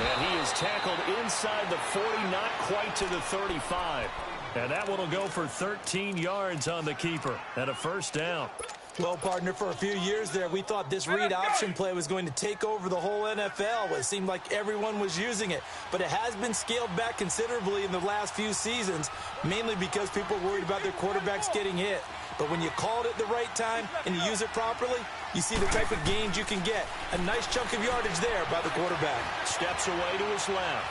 And he is tackled inside the 40, not quite to the 35. And that one will go for 13 yards on the keeper and a first down. Well, partner, for a few years there, we thought this read option play was going to take over the whole NFL. It seemed like everyone was using it. But it has been scaled back considerably in the last few seasons, mainly because people are worried about their quarterbacks getting hit. But when you call it at the right time and you use it properly, you see the type of gains you can get. A nice chunk of yardage there by the quarterback. Steps away to his left.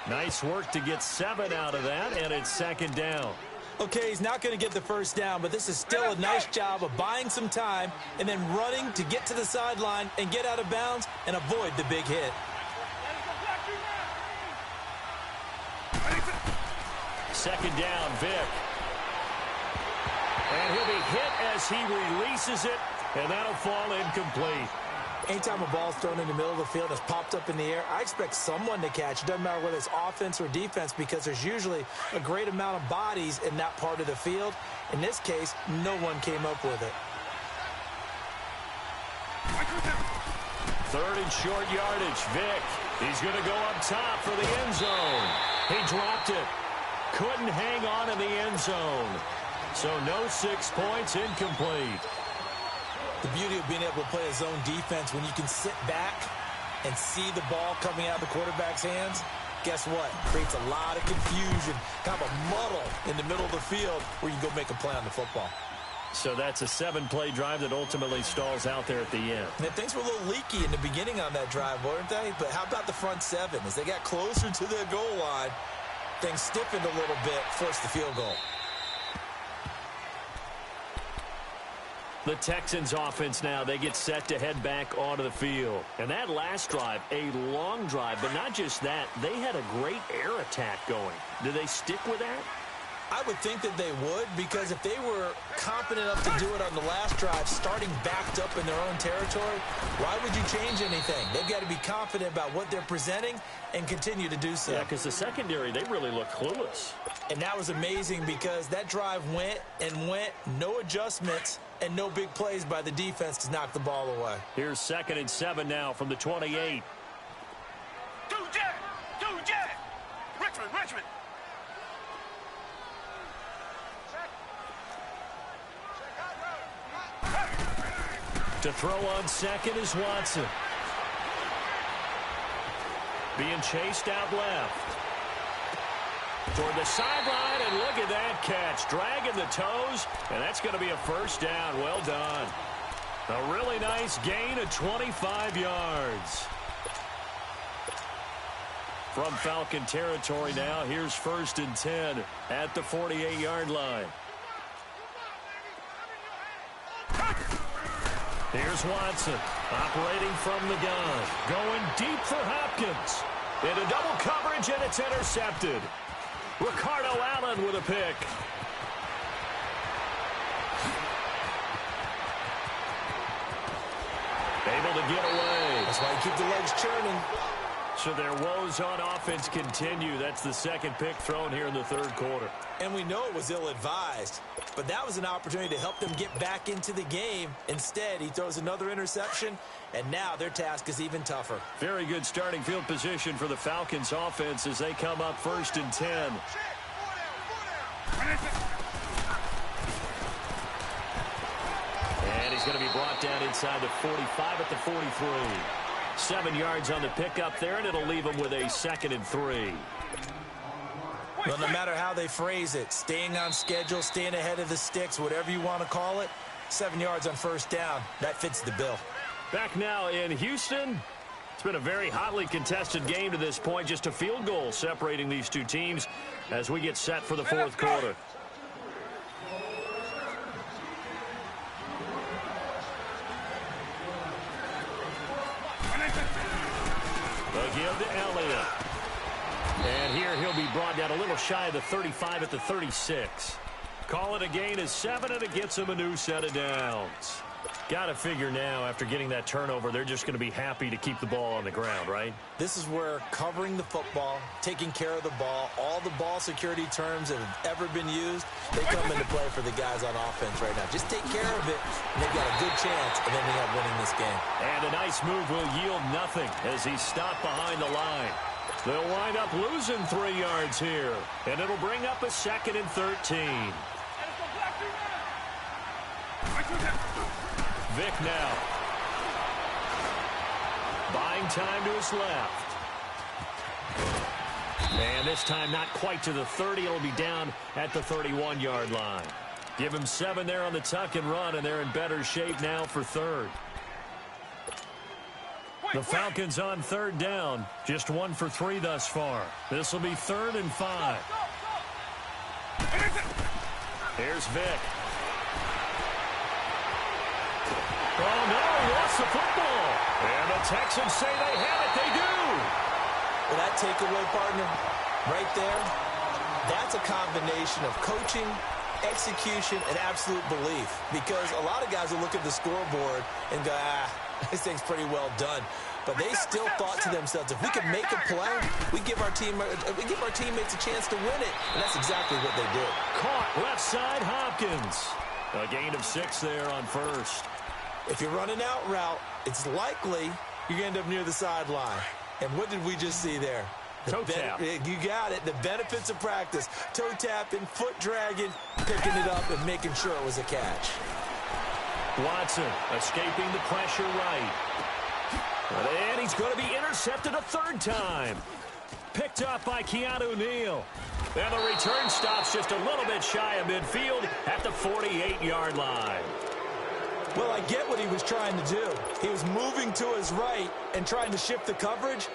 Nice work to get 7 out of that, and it's second down. Okay, he's not going to get the first down, but this is still a nice job of buying some time and then running to get to the sideline and get out of bounds and avoid the big hit. Second down, Vic. And he'll be hit as he releases it, and that'll fall incomplete. Anytime a ball's thrown in the middle of the field and it's popped up in the air, I expect someone to catch. It doesn't matter whether it's offense or defense because there's usually a great amount of bodies in that part of the field. In this case, no one came up with it. Third and short yardage, Vic. He's going to go up top for the end zone. He dropped it. Couldn't hang on in the end zone. So no 6 points, incomplete. The beauty of being able to play a zone defense when you can sit back and see the ball coming out of the quarterback's hands, guess what? Creates a lot of confusion, kind of a muddle in the middle of the field where you can go make a play on the football. So that's a 7-play drive that ultimately stalls out there at the end. And things were a little leaky in the beginning on that drive, weren't they? But how about the front 7? As they got closer to the goal line, things stiffened a little bit, forced the field goal. The Texans offense now, they get set to head back onto the field. And that last drive, a long drive, but not just that, they had a great air attack going. Do they stick with that? I would think that they would, because if they were competent enough to do it on the last drive, starting backed up in their own territory, why would you change anything? They've got to be confident about what they're presenting and continue to do so. Yeah, because the secondary, they really look clueless. And that was amazing because that drive went and went, no adjustments, and no big plays by the defense to knock the ball away. Here's 2nd and 7 now from the 28. Richmond. To throw on second is Watson. Being chased out left. Toward the sideline, and look at that catch. Dragging the toes, and that's going to be a first down. Well done. A really nice gain of 25 yards. From Falcon territory now, here's 1st and 10 at the 48-yard line. Here's Watson, operating from the gun, going deep for Hopkins. Into double coverage, and it's intercepted. Ricardo Allen with a pick. Able to get away. That's why you keep the legs churning. So their woes on offense continue. That's the 2nd pick thrown here in the 3rd quarter. And we know it was ill-advised, but that was an opportunity to help them get back into the game. Instead, he throws another interception, and now their task is even tougher. Very good starting field position for the Falcons offense as they come up 1st and 10. And he's going to be brought down inside the 45 at the 43. 7 yards on the pickup there, and it'll leave him with a 2nd and 3. Well, no matter how they phrase it, staying on schedule, staying ahead of the sticks, whatever you want to call it, 7 yards on first down, that fits the bill. Back now in Houston. It's been a very hotly contested game to this point. Just a field goal separating these two teams as we get set for the 4th quarter. They'll give to Elliott. And here he'll be brought down a little shy of the 35 at the 36. Call it a gain of 7, and it gets him a new set of downs. Got to figure now, after getting that turnover, they're just going to be happy to keep the ball on the ground, right? This is where covering the football, taking care of the ball, all the ball security terms that have ever been used, they come into play for the guys on offense right now. Just take care of it, and they've got a good chance of ending up winning this game. And a nice move will yield nothing as he's stopped behind the line. They'll wind up losing 3 yards here, and it'll bring up a 2nd and 13. Vick now. Buying time to his left. And this time not quite to the 30. It'll be down at the 31-yard line. Give him 7 there on the tuck and run, and they're in better shape now for 3rd. The Falcons on 3rd down. Just 1 for 3 thus far. This will be 3rd and 5. Here's Vick. Oh, no, lost the football. And the Texans say they have it. They do. Well, that takeaway, partner, right there, that's a combination of coaching, execution, and absolute belief. Because a lot of guys will look at the scoreboard and go, this thing's pretty well done. But they still thought to themselves, if we can make a play, we give our teammates a chance to win it. And that's exactly what they did. Caught left side, Hopkins. A gain of 6 there on 1st. If you're running out route, it's likely you're going to end up near the sideline. And what did we just see there? Toe tap. You got it. The benefits of practice. Toe tapping, foot dragging, picking it up, and making sure it was a catch. Watson escaping the pressure right. And he's going to be intercepted a 3rd time. Picked up by Keanu Neal. And the return stops just a little bit shy of midfield at the 48-yard line. Well, I get what he was trying to do. He was moving to his right and trying to shift the coverage,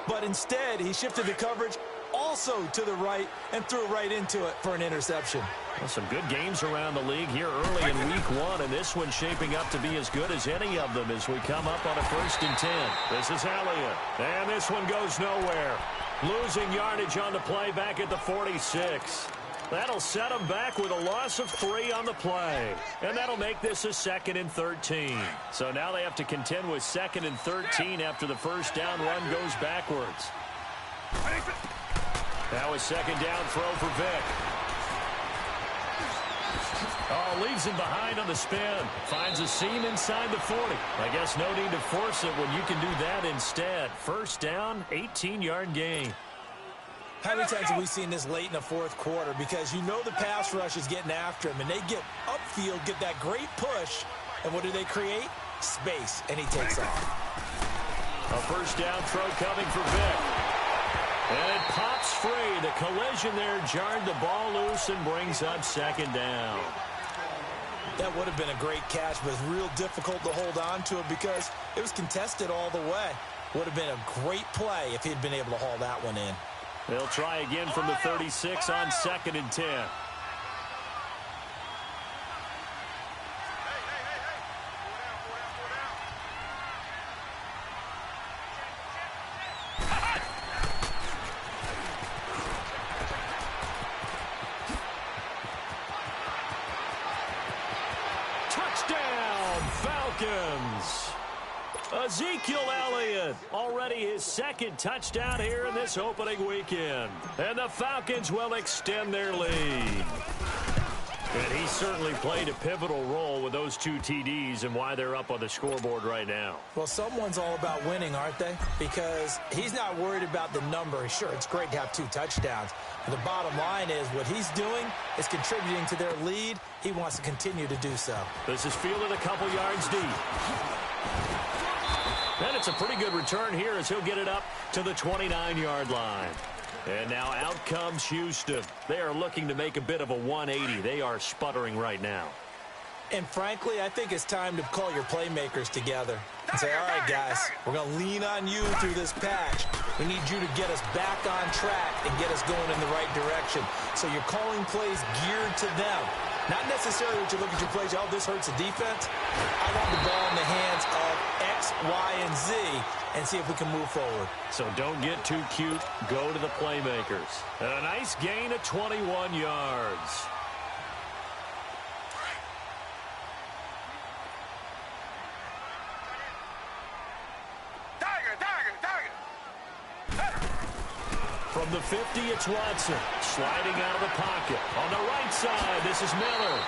but instead he shifted the coverage also to the right and threw right into it for an interception. Well, some good games around the league here early in week 1, and this one's shaping up to be as good as any of them as we come up on a 1st and 10. This is Elliott, and this one goes nowhere. Losing yardage on the play back at the 46. That'll set them back with a loss of 3 on the play. And that'll make this a 2nd and 13. So now they have to contend with 2nd and 13 after the 1st down run goes backwards. Now a 2nd down throw for Vick. Oh, leaves him behind on the spin. Finds a seam inside the 40. I guess no need to force it when you can do that instead. 1st down, 18-yard gain. How many times have we seen this late in the 4th quarter? Because you know the pass rush is getting after him, and they get upfield, get that great push, and what do they create? Space, and he takes off. A 1st down throw coming for Vick. And it pops free. The collision there jarred the ball loose and brings up 2nd down. That would have been a great catch, but it's real difficult to hold on to it because it was contested all the way. Would have been a great play if he'd been able to haul that one in. They'll try again from the 36 on 2nd and 10. Touchdown, Falcons! Ezekiel Elliott, already his 2nd touchdown here in this opening weekend. And the Falcons will extend their lead. And he certainly played a pivotal role with those 2 TDs and why they're up on the scoreboard right now. Well, someone's all about winning, aren't they? Because he's not worried about the number. Sure, it's great to have 2 touchdowns. But the bottom line is what he's doing is contributing to their lead. He wants to continue to do so. This is fielded a couple yards deep. And it's a pretty good return here as he'll get it up to the 29-yard line. And now out comes Houston. They are looking to make a bit of a 180. They are sputtering right now. And frankly, I think it's time to call your playmakers together and say, all right, guys, we're going to lean on you through this patch. We need you to get us back on track and get us going in the right direction. So you're calling plays geared to them. Not necessarily that you look at your plays, oh, this hurts the defense. I want the ball in the hands of X, Y, and Z and see if we can move forward. So don't get too cute. Go to the playmakers. And a nice gain of 21 yards. From the 50, it's Watson. Sliding out of the pocket. On the right side, this is Miller.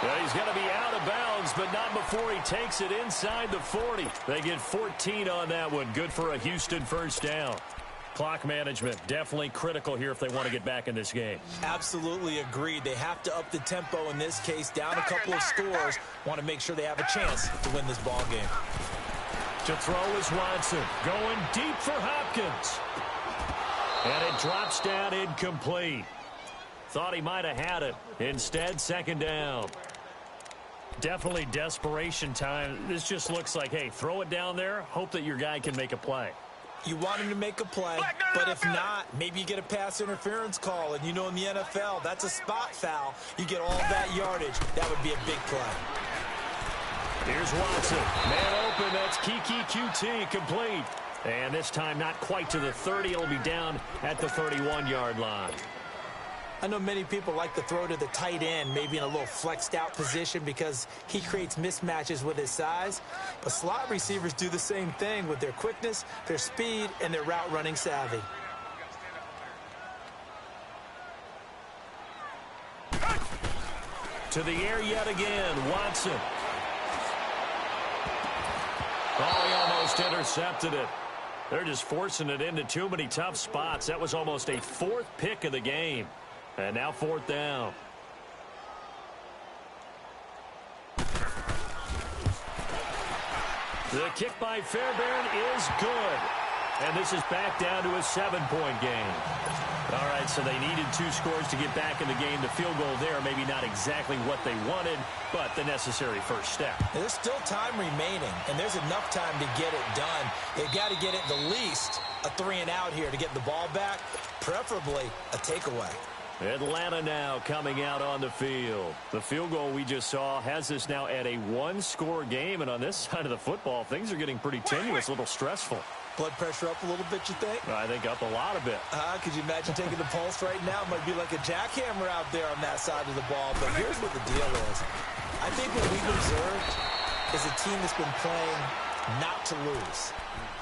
Well, he's going to be out of bounds, but not before he takes it inside the 40. They get 14 on that one. Good for a Houston first down. Clock management, definitely critical here if they want to get back in this game. Absolutely agreed. They have to up the tempo in this case. Down a couple of scores. Want to make sure they have a chance to win this ball game. To throw is Watson. Going deep for Hopkins. And it drops down incomplete. Thought he might have had it. Instead, second down. Definitely desperation time. This just looks like, hey, throw it down there. Hope that your guy can make a play. You want him to make a play, but if not, maybe you get a pass interference call. And you know in the NFL, that's a spot foul. You get all that yardage. That would be a big play. Here's Watson. Man open. That's Kiki QT complete. And this time not quite to the 30. It'll be down at the 31-yard line. I know many people like to throw to the tight end, maybe in a little flexed out position because he creates mismatches with his size. But slot receivers do the same thing with their quickness, their speed, and their route running savvy. To the air yet again, Watson. Oh, he almost intercepted it. They're just forcing it into too many tough spots. That was almost a fourth pick of the game. And now fourth down. The kick by Fairbairn is good. And this is back down to a 7-point game. All right, so they needed 2 scores to get back in the game. The field goal there, maybe not exactly what they wanted, but the necessary first step. There's still time remaining, and there's enough time to get it done. They've got to get at the least a 3-and-out here to get the ball back, preferably a takeaway. Atlanta now coming out on the field. The field goal we just saw has us now at a 1-score game, and on this side of the football, things are getting pretty tenuous, a little stressful. Blood pressure up a little bit, you think? I think up a lot of it. Could you imagine taking the pulse right now? It might be like a jackhammer out there on that side of the ball. But here's what the deal is. I think what we've observed is a team that's been playing not to lose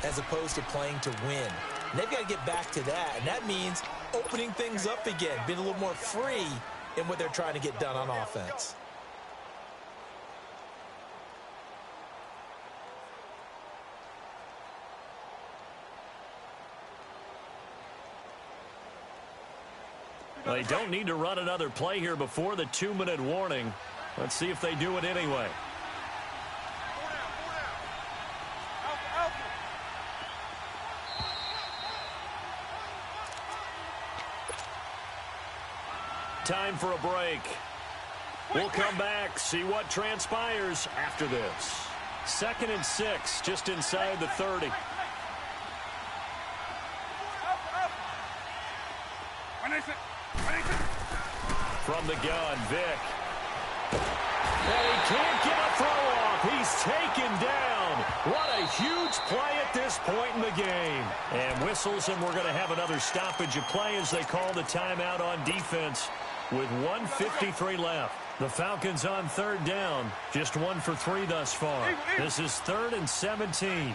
as opposed to playing to win. And they've got to get back to that. And that means opening things up again, being a little more free in what they're trying to get done on offense. They don't need to run another play here before the 2-minute warning. Let's see if they do it anyway. Time for a break. We'll come back, see what transpires after this. 2nd and 6, just inside the 30. From the gun, Vic. And he can't get a throw off. He's taken down. What a huge play at this point in the game. And whistles, and we're going to have another stoppage of play as they call the timeout on defense with 1:53 left. The Falcons on 3rd down. Just 1 for 3 thus far. This is 3rd and 17.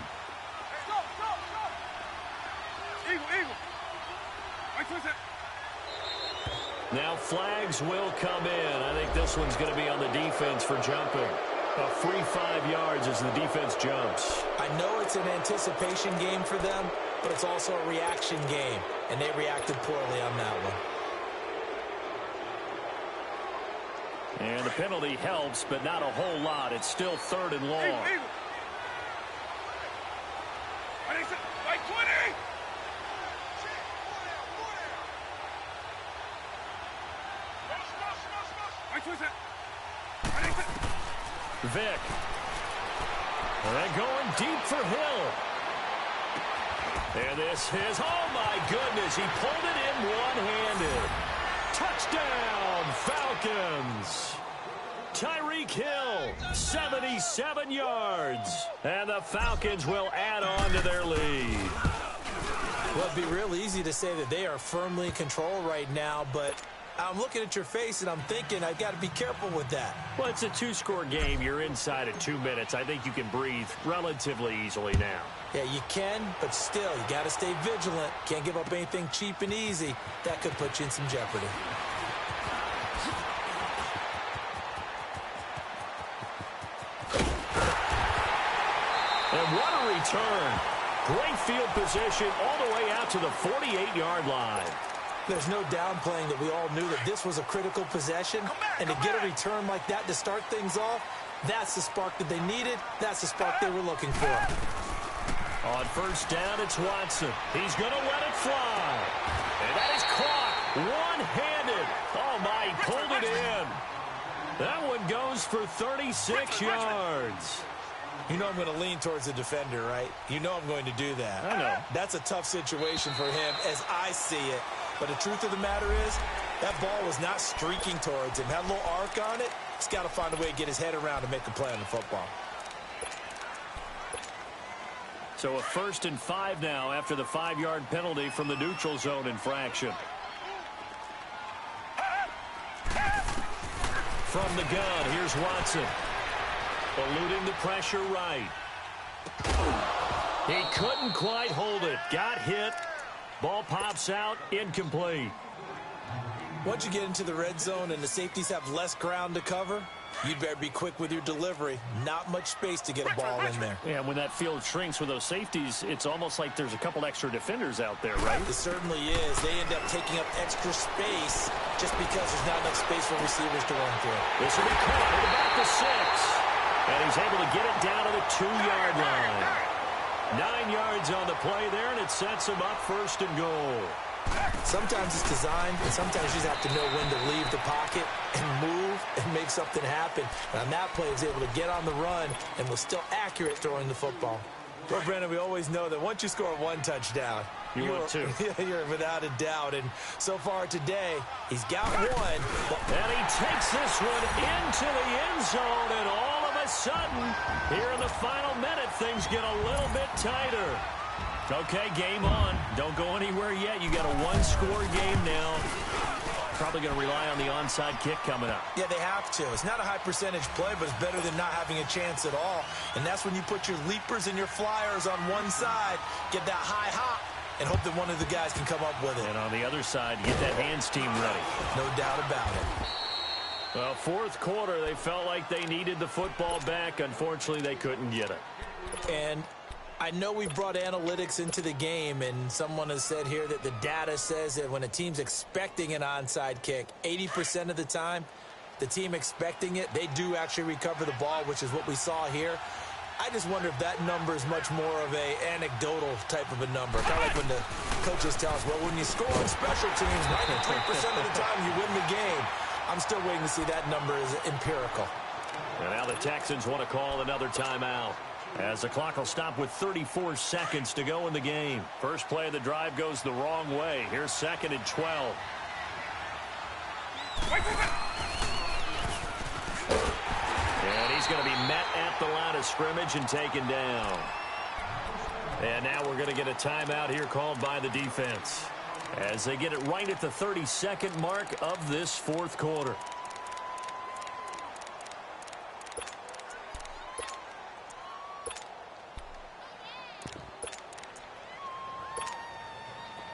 Now flags will come in. I think this one's going to be on the defense for jumping. A free 5 yards as the defense jumps. I know it's an anticipation game for them, but it's also a reaction game, and they reacted poorly on that one. And the penalty helps, but not a whole lot. It's still 3rd and long. Vic. And then going deep for Hill. And this is, oh my goodness, he pulled it in one-handed. Touchdown, Falcons. Tyreek Hill, 77 yards. And the Falcons will add on to their lead. Well, it'd be real easy to say that they are firmly in control right now, but I'm looking at your face, and I'm thinking I've got to be careful with that. Well, it's a two-score game. You're inside of 2 minutes. I think you can breathe relatively easily now. Yeah, you can, but still, you got to stay vigilant. Can't give up anything cheap and easy. That could put you in some jeopardy. And what a return. Great field position all the way out to the 48-yard line. There's no downplaying that we all knew that this was a critical possession, and to get a return like that to start things off, that's the spark that they needed. That's the spark they were looking for. On first down, it's Watson. He's going to let it fly. And that is caught one-handed. Oh, my, he pulled it in. That one goes for 36 yards. You know I'm going to lean towards the defender, right? You know I'm going to do that. I know. That's a tough situation for him as I see it. But the truth of the matter is, that ball was not streaking towards him. Had a little arc on it. He's got to find a way to get his head around and make a play on the football. So a 1st and 5 now after the 5-yard penalty from the neutral zone infraction. From the gun, here's Watson. Eluding the pressure right. He couldn't quite hold it. Got hit. Ball pops out. Incomplete. Once you get into the red zone and the safeties have less ground to cover, you'd better be quick with your delivery. Not much space to get a ball in there. Yeah, when that field shrinks with those safeties, it's almost like there's a couple extra defenders out there, right? It certainly is. They end up taking up extra space just because there's not enough space for receivers to run through. This will be caught at about the 6. And he's able to get it down to the 2-yard line. 9 yards on the play there, and it sets him up 1st and goal. Sometimes it's designed, and sometimes you just have to know when to leave the pocket and move and make something happen. And on that play, he was able to get on the run and was still accurate throwing the football. Well, Brandon, we always know that once you score one touchdown, you're without a doubt. And so far today, he's got one. And he takes this one into the end zone, and all of a sudden, here in the final minute, things get a little bit tighter. Okay, game on. Don't go anywhere yet. You got a one-score game now. Probably going to rely on the onside kick coming up. Yeah, they have to. It's not a high percentage play, but it's better than not having a chance at all. And that's when you put your leapers and your flyers on one side, get that high hop, and hope that one of the guys can come up with it. And on the other side, get that hands team ready. No doubt about it. Well, 4th quarter, they felt like they needed the football back. Unfortunately, they couldn't get it. And I know we brought analytics into the game, and someone has said here that the data says that when a team's expecting an onside kick, 80% of the time, the team expecting it, they do actually recover the ball, which is what we saw here. I just wonder if that number is much more of a anecdotal type of a number. Kind of like when the coaches tell us, well, when you score on special teams, 93% of the time you win the game. I'm still waiting to see that number is empirical. And now the Texans want to call another timeout, as the clock will stop with 34 seconds to go in the game. First play of the drive goes the wrong way. Here's 2nd and 12. And he's going to be met at the line of scrimmage and taken down. And now we're going to get a timeout here called by the defense, as they get it right at the 32nd mark of this 4th quarter.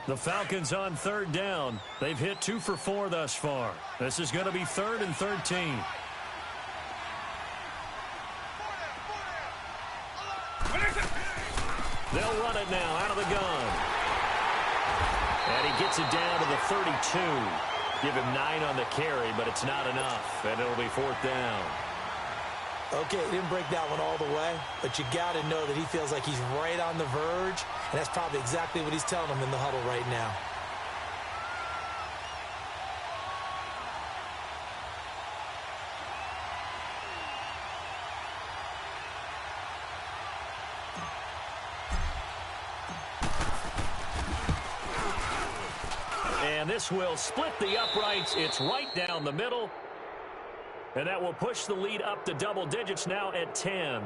The Falcons on 3rd down. They've hit 2 for 4 thus far. This is going to be 3rd and 13. They'll run it now out of the gun. And he gets it down to the 32. Give him 9 on the carry, but it's not enough. And it'll be 4th down. Okay, he didn't break that one all the way, but you got to know that he feels like he's right on the verge, and that's probably exactly what he's telling him in the huddle right now. And this will split the uprights. It's right down the middle. And that will push the lead up to double digits now at 10.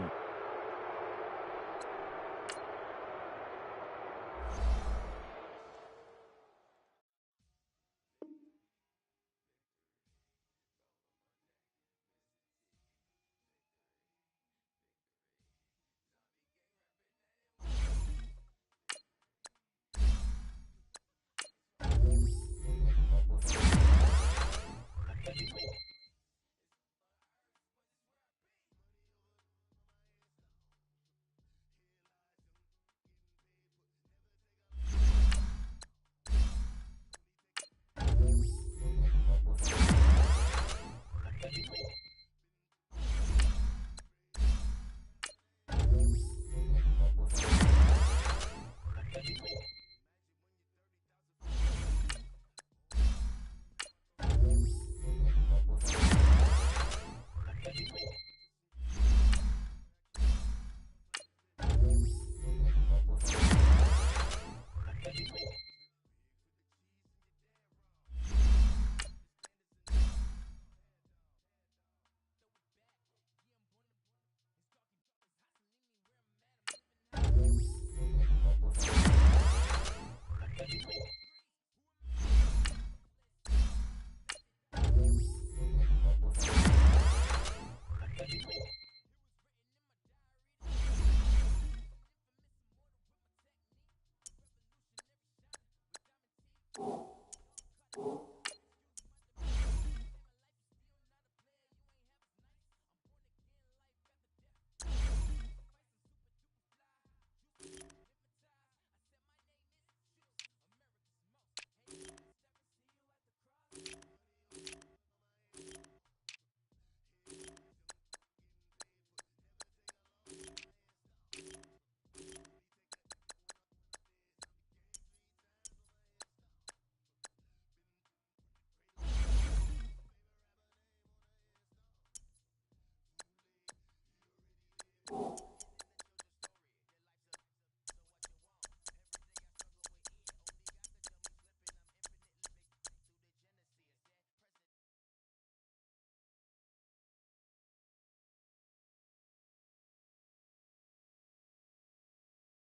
you.